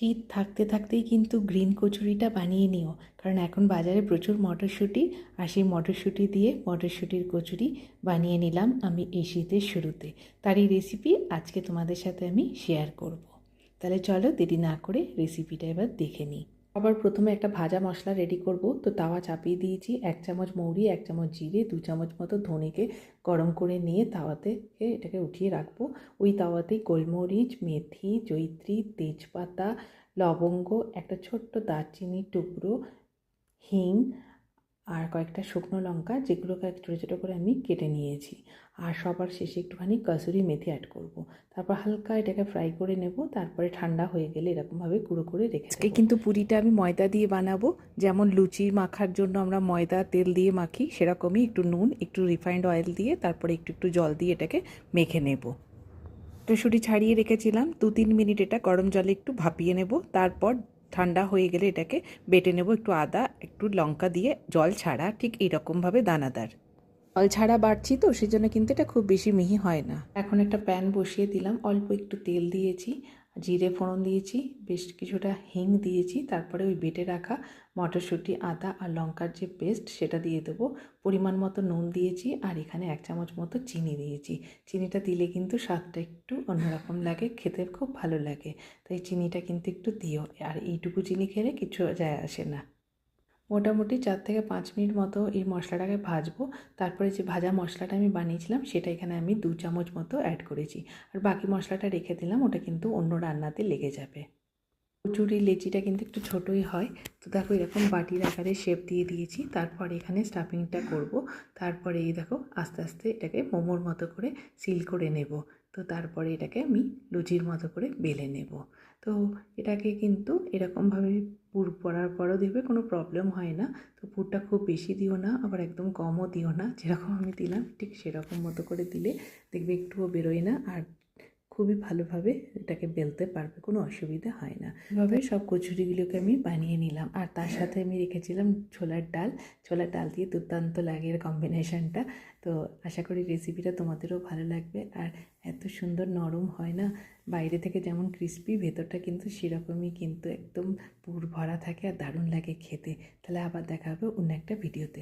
শীত থাকতে থাকতেই কিন্তু গ্রিন কচুরিটা বানিয়ে নিও, কারণ এখন বাজারে প্রচুর মটরশুঁটি আর সেই মটরশুঁটি দিয়ে মটরশুঁটির কচুরি বানিয়ে নিলাম আমি এই শীতের শুরুতে। তারই রেসিপি আজকে তোমাদের সাথে আমি শেয়ার করব। তাহলে চলো দেরি না করে রেসিপিটা এবার দেখে নিই। আবার প্রথমে একটা ভাজা মশলা রেডি করব। তো তাওয়া চাপিয়ে দিয়েছি, 1 চামচ মৌরি, 1 চামচ জিরে, 2 চামচ মতো ধনেকে গরম করে নিয়ে তাওয়াতে এটাকে উঠিয়ে রাখবো। ওই তাওয়াতেই গোলমরিচ, মেথি, জয়িত্রী, তেজপাতা, লবঙ্গ, একটা ছোট্ট দারচিনির টুকরো, হিং আর কয়েকটা শুকনো লঙ্কা, যেগুলোকে ছোটো ছোটো করে আমি কেটে নিয়েছি। আর সবার শেষে একটুখানি কাসুরি মেথি অ্যাড করব। তারপর হালকা এটাকে ফ্রাই করে নেব। তারপরে ঠান্ডা হয়ে গেলে এরকমভাবে গুঁড়ো করে রেখে দেবো। কিন্তু পুরিটা আমি ময়দা দিয়ে বানাবো, যেমন লুচি মাখার জন্য আমরা ময়দা তেল দিয়ে মাখি, সেরকমই একটু নুন, একটু রিফাইন্ড অয়েল দিয়ে তারপরে একটু একটু জল দিয়ে এটাকে মেখে নেব। মটরশুঁটি ছাড়িয়ে রেখেছিলাম, 2-3 মিনিট এটা গরম জলে একটু ভাপিয়ে নেব। তারপর ঠান্ডা হয়ে গেলে এটাকে বেটে নেব, একটু আদা, একটু লঙ্কা দিয়ে, জল ছাড়া, ঠিক এইরকমভাবে দানাদার। জল ছাড়া বাড়ছি তো সেই জন্য কিন্তু এটা খুব বেশি মিহি হয় না। এখন একটা প্যান বসিয়ে দিলাম, অল্প একটু তেল দিয়েছি, জিরে ফোড়ন দিয়েছি, বেশ কিছুটা হিং দিয়েছি, তারপরে ওই বেটে রাখা মটরশুঁটি, আদা আর লঙ্কার যে পেস্ট সেটা দিয়ে দেবো। পরিমাণ মতো নুন দিয়েছি আর এখানে 1 চামচ মতো চিনি দিয়েছি। চিনিটা দিলে কিন্তু স্বাদটা একটু অন্যরকম লাগে, খেতে খুব ভালো লাগে, তাই চিনিটা কিন্তু একটু দিও। আর এইটুকু চিনি খেলে কিছু যায় আসে না। মোটামুটি 4 থেকে 5 মিনিট মতো এই মশলাটাকে ভাজবো। তারপরে যে ভাজা মশলাটা আমি বানিয়েছিলাম সেটা এখানে আমি 2 চামচ মতো অ্যাড করেছি। আর বাকি মশলাটা রেখে দিলাম, ওটা কিন্তু অন্য রান্নাতে লেগে যাবে। কচুরির লেচিটা কিন্তু একটু ছোটোই হয়। তো দেখো এরকম বাটির আকারে শেপ দিয়ে দিয়েছি। তারপর এখানে স্টাফিংটা করব। তারপরে এই দেখো আস্তে আস্তে এটাকে মোমোর মতো করে সিল করে নেব। তো তারপরে এটাকে আমি লুচির মতো করে বেলে নেব। তো এটাকে কিন্তু এরকমভাবে পুর পড়ার পরও দেখবে কোনো প্রবলেম হয় না। তো পুরটা খুব বেশি দিও না, আবার একদম কমও দিও না, যেরকম আমি দিলাম ঠিক সেরকম মতো করে দিলে দেখবে একটুও বেরোয় না, আর খুবই ভালোভাবে এটাকে বেলতে পারবে, কোনো অসুবিধা হয় না। এভাবে সব কচুরিগুলোকে আমি বানিয়ে নিলাম। আর তার সাথে আমি রেখেছিলাম ছোলার ডাল। ছোলার ডাল দিয়ে দুর্দান্ত লাগে এর কম্বিনেশনটা। তো আশা করি রেসিপিটা তোমাদেরও ভালো লাগবে। আর এত সুন্দর নরম হয় না, বাইরে থেকে যেমন ক্রিস্পি, ভেতরটা কিন্তু সেরকমই, কিন্তু একদম পুর ভরা থাকে আর দারুণ লাগে খেতে। তাহলে আবার দেখা হবে অন্য একটা ভিডিওতে।